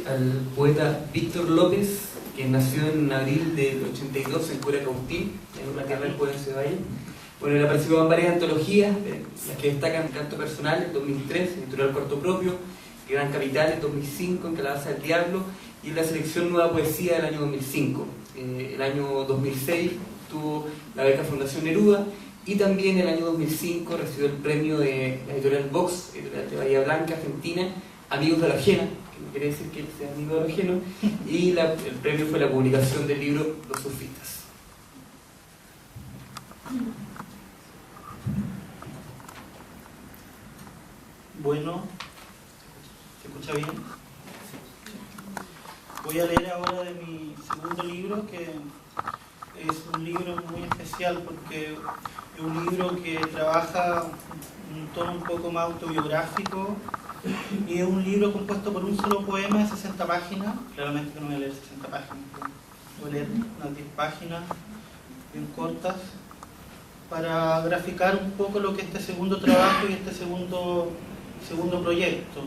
al poeta Víctor López, que nació en abril del 82 en Curacautín, en una tierra del pueblo de Ceballos. Bueno, él ha participado en varias antologías, las que destacan Canto Personal en 2003, Editorial Cuarto Propio, Gran Capital en 2005, en Calabaza del Diablo, y en la selección Nueva Poesía del año 2005. El año 2006 tuvo la beca Fundación Neruda, y también el año 2005 recibió el premio de la editorial Vox, editorial de Bahía Blanca, Argentina, Amigos de lo Ajeno, que no quiere decir que él sea amigo de lo ajeno, y el premio fue la publicación del libro Los Sofistas. Bueno, ¿se escucha bien? Voy a leer ahora de mi segundo libro, que es un libro muy especial porque es un libro que trabaja un tono un poco más autobiográfico y es un libro compuesto por un solo poema de 60 páginas. Claramente que no voy a leer 60 páginas, voy a leer unas 10 páginas bien cortas para graficar un poco lo que es este segundo trabajo y este segundo proyecto.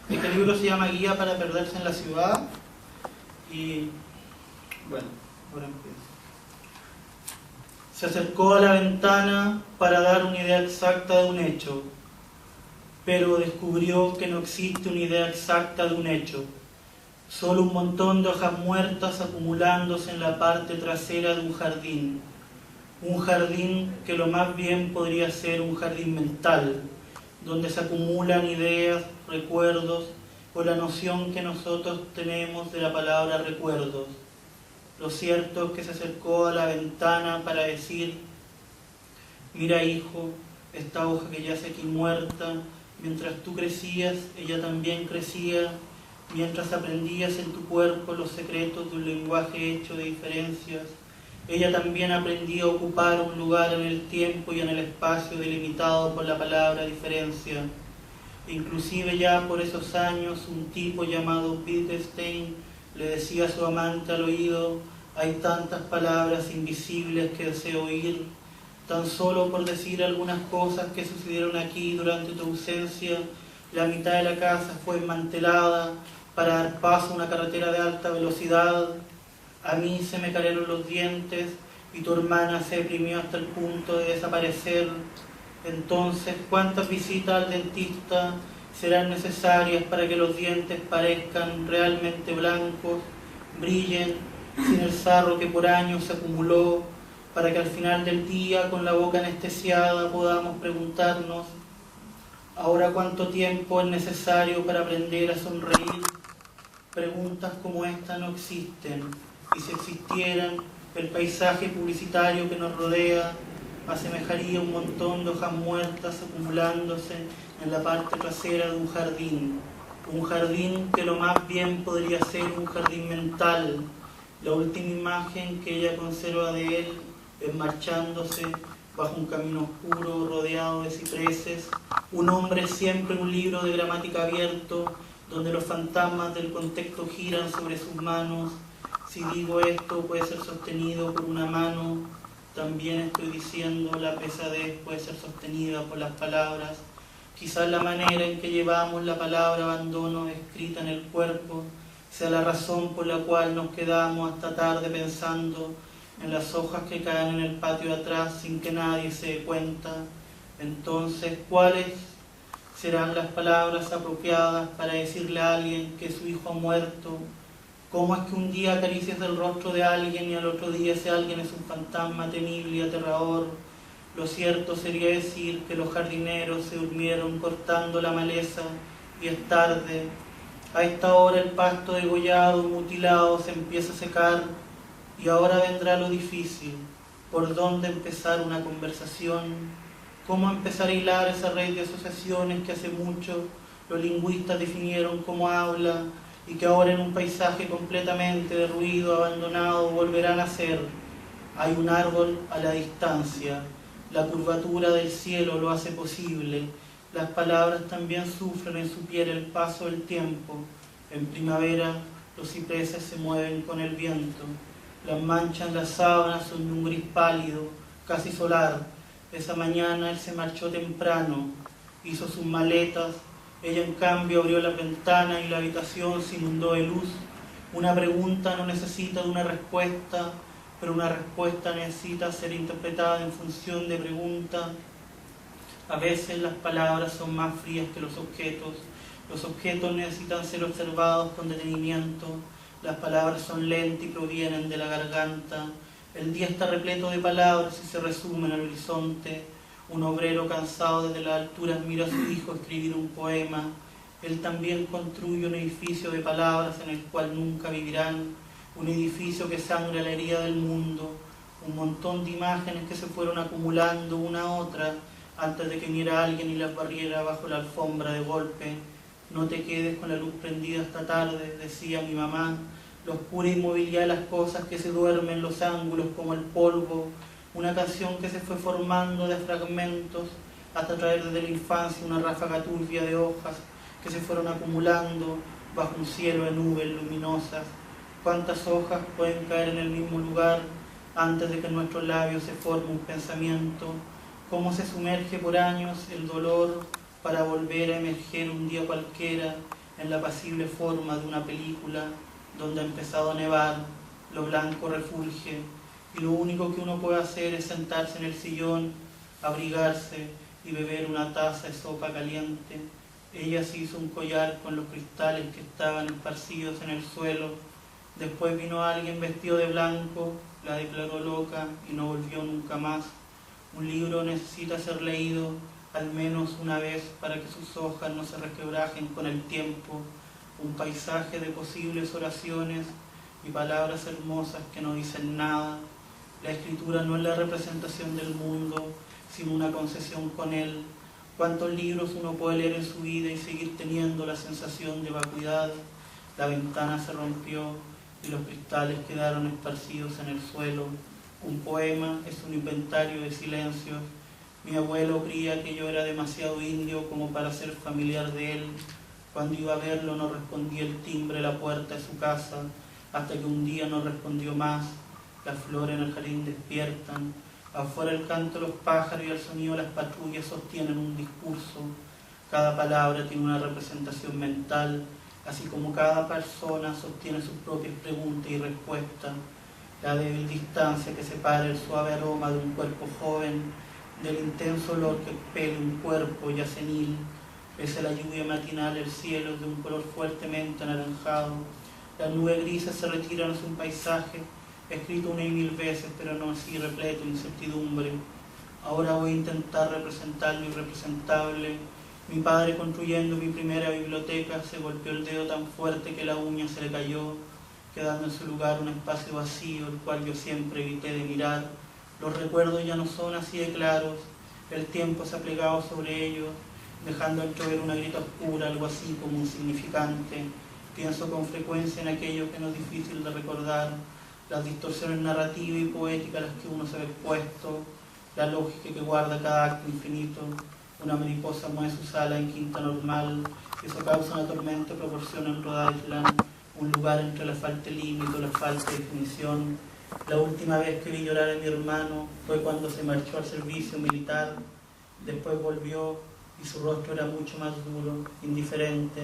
Este libro se llama Guía para perderse en la ciudad y bueno, ahora empiezo. Se acercó a la ventana para dar una idea exacta de un hecho, pero descubrió que no existe una idea exacta de un hecho, solo un montón de hojas muertas acumulándose en la parte trasera de un jardín que lo más bien podría ser un jardín mental, donde se acumulan ideas, recuerdos o la noción que nosotros tenemos de la palabra recuerdos. Lo cierto es que se acercó a la ventana para decir: mira, hijo, esta hoja que yace aquí muerta, mientras tú crecías, ella también crecía, mientras aprendías en tu cuerpo los secretos de un lenguaje hecho de diferencias, ella también aprendía a ocupar un lugar en el tiempo y en el espacio delimitado por la palabra diferencia. Inclusive ya por esos años un tipo llamado Wittgenstein le decía a su amante al oído: hay tantas palabras invisibles que deseo oír, tan solo por decir algunas cosas que sucedieron aquí durante tu ausencia, la mitad de la casa fue desmantelada para dar paso a una carretera de alta velocidad. A mí se me cayeron los dientes y tu hermana se deprimió hasta el punto de desaparecer. Entonces, ¿cuántas visitas al dentista serán necesarias para que los dientes parezcan realmente blancos, brillen sin el sarro que por años se acumuló, para que al final del día, con la boca anestesiada, podamos preguntarnos: ¿ahora cuánto tiempo es necesario para aprender a sonreír? Preguntas como esta no existen, y si existieran, el paisaje publicitario que nos rodea asemejaría un montón de hojas muertas acumulándose en la parte trasera de un jardín que lo más bien podría ser un jardín mental. La última imagen que ella conserva de él es marchándose bajo un camino oscuro rodeado de cipreses, un hombre siempre un libro de gramática abierto, donde los fantasmas del contexto giran sobre sus manos. Si digo esto puede ser sostenido por una mano, también estoy diciendo la pesadez puede ser sostenida por las palabras. Quizás la manera en que llevamos la palabra abandono escrita en el cuerpo sea la razón por la cual nos quedamos hasta tarde pensando en las hojas que caen en el patio de atrás sin que nadie se dé cuenta. Entonces, ¿cuáles serán las palabras apropiadas para decirle a alguien que su hijo ha muerto? ¿Cómo es que un día acaricias el rostro de alguien y al otro día ese alguien es un fantasma temible y aterrador? Lo cierto sería decir que los jardineros se durmieron cortando la maleza y es tarde. A esta hora el pasto degollado, mutilado, se empieza a secar y ahora vendrá lo difícil. ¿Por dónde empezar una conversación? ¿Cómo empezar a hilar esa red de asociaciones que hace mucho los lingüistas definieron como habla y que ahora en un paisaje completamente derruido, abandonado, volverán a ser? Hay un árbol a la distancia. La curvatura del cielo lo hace posible. Las palabras también sufren en su piel el paso del tiempo. En primavera los cipreses se mueven con el viento. Las manchas en las sábanas son de un gris pálido, casi solar. Esa mañana él se marchó temprano, hizo sus maletas Ella en cambio abrió la ventana y la habitación se inundó de luz. Una pregunta no necesita de una respuesta, pero una respuesta necesita ser interpretada en función de pregunta. A veces las palabras son más frías que los objetos. Los objetos necesitan ser observados con detenimiento. Las palabras son lentas y provienen de la garganta. El día está repleto de palabras y se resume en el horizonte. Un obrero cansado desde las alturas mira a su hijo escribir un poema. Él también construye un edificio de palabras en el cual nunca vivirán. Un edificio que sangra la herida del mundo. Un montón de imágenes que se fueron acumulando una a otra antes de que viniera alguien y las barriera bajo la alfombra de golpe. No te quedes con la luz prendida hasta tarde, decía mi mamá. La oscura inmovilidad de las cosas que se duermen en los ángulos como el polvo. Una canción que se fue formando de fragmentos hasta traer desde la infancia una ráfaga turbia de hojas que se fueron acumulando bajo un cielo de nubes luminosas. ¿Cuántas hojas pueden caer en el mismo lugar antes de que en nuestros labios se forme un pensamiento? ¿Cómo se sumerge por años el dolor para volver a emerger un día cualquiera en la apacible forma de una película donde ha empezado a nevar, lo blanco refulge y lo único que uno puede hacer es sentarse en el sillón, abrigarse y beber una taza de sopa caliente? Ella se hizo un collar con los cristales que estaban esparcidos en el suelo. Después vino alguien vestido de blanco, la declaró loca y no volvió nunca más. Un libro necesita ser leído al menos una vez para que sus hojas no se resquebrajen con el tiempo. Un paisaje de posibles oraciones y palabras hermosas que no dicen nada. La escritura no es la representación del mundo, sino una concesión con él. ¿Cuántos libros uno puede leer en su vida y seguir teniendo la sensación de vacuidad? La ventana se rompió y los cristales quedaron esparcidos en el suelo. Un poema es un inventario de silencios. Mi abuelo creía que yo era demasiado indio como para ser familiar de él. Cuando iba a verlo no respondía el timbre de la puerta de su casa, hasta que un día no respondió más. Las flores en el jardín despiertan. Afuera el canto de los pájaros y el sonido de las patrullas sostienen un discurso. Cada palabra tiene una representación mental, así como cada persona sostiene sus propias preguntas y respuestas. La débil distancia que separa el suave aroma de un cuerpo joven del intenso olor que expele un cuerpo ya senil. Pese a la lluvia matinal, el cielo es de un color fuertemente anaranjado. Las nubes grises se retiran hacia un paisaje escrito una y mil veces, pero no así repleto de incertidumbre. Ahora voy a intentar representar lo irrepresentable. Mi padre, construyendo mi primera biblioteca, se golpeó el dedo tan fuerte que la uña se le cayó, quedando en su lugar un espacio vacío, el cual yo siempre evité de mirar. Los recuerdos ya no son así de claros, el tiempo se ha plegado sobre ellos, dejando entrever una grieta oscura, algo así como insignificante. Pienso con frecuencia en aquello que no es difícil de recordar, las distorsiones narrativas y poéticas a las que uno se ve expuesto, la lógica que guarda cada acto infinito. Una mariposa mueve sus alas en quinta normal, eso causa una tormenta de proporción en Rhode Island, un lugar entre la falta de límite y la falta de definición. La última vez que vi llorar a mi hermano fue cuando se marchó al servicio militar. Después volvió y su rostro era mucho más duro, indiferente.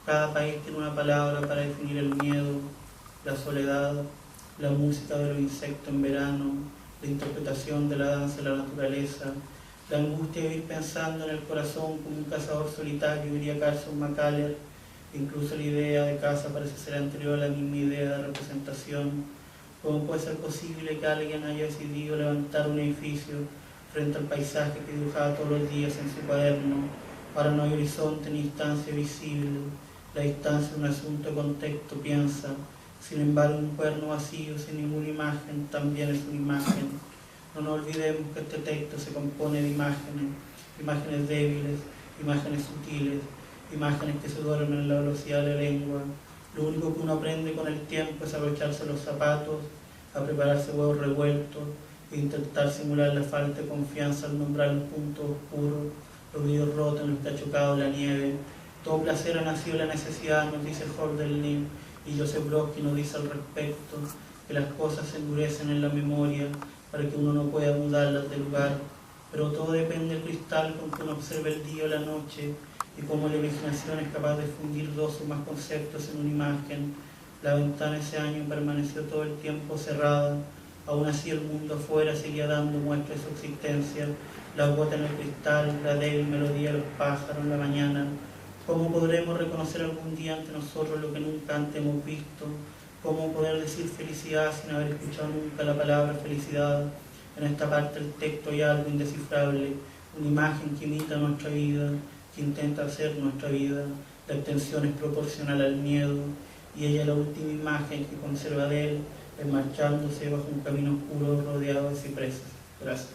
Cada país tiene una palabra para definir el miedo, la soledad, la música de los insectos en verano, la interpretación de la danza de la naturaleza, la angustia de ir pensando en el corazón como un cazador solitario, diría Carson McCullers. Incluso la idea de casa parece ser anterior a la misma idea de representación. ¿Cómo puede ser posible que alguien haya decidido levantar un edificio frente al paisaje que dibujaba todos los días en su cuaderno? Ahora no hay horizonte ni distancia visible. La distancia es un asunto de contexto, piensa. Sin embargo, un cuaderno vacío, sin ninguna imagen, también es una imagen. No nos olvidemos que este texto se compone de imágenes, imágenes débiles, imágenes sutiles, imágenes que se duermen en la velocidad de la lengua. Lo único que uno aprende con el tiempo es abrocharse los zapatos, a prepararse huevos revueltos e intentar simular la falta de confianza al nombrar los puntos oscuros, los vidrios rotos en los que ha chocado la nieve. Todo placer ha nacido de la necesidad, nos dice Hölderlin, y Joseph Brodsky nos dice al respecto que las cosas se endurecen en la memoria para que uno no pueda mudarlas de lugar. Pero todo depende del cristal con que uno observa el día o la noche, y cómo la imaginación es capaz de fundir dos o más conceptos en una imagen. La ventana ese año permaneció todo el tiempo cerrada, aún así el mundo afuera seguía dando muestras de su existencia, la gota en el cristal, la débil melodía de los pájaros en la mañana. ¿Cómo podremos reconocer algún día ante nosotros lo que nunca antes hemos visto? ¿Cómo poder decir felicidad sin haber escuchado nunca la palabra felicidad? En esta parte del texto hay algo indescifrable, una imagen que imita nuestra vida, que intenta hacer nuestra vida. La extensión es proporcional al miedo, y ella es la última imagen que conserva de él, marchándose bajo un camino oscuro rodeado de cipreses. Gracias.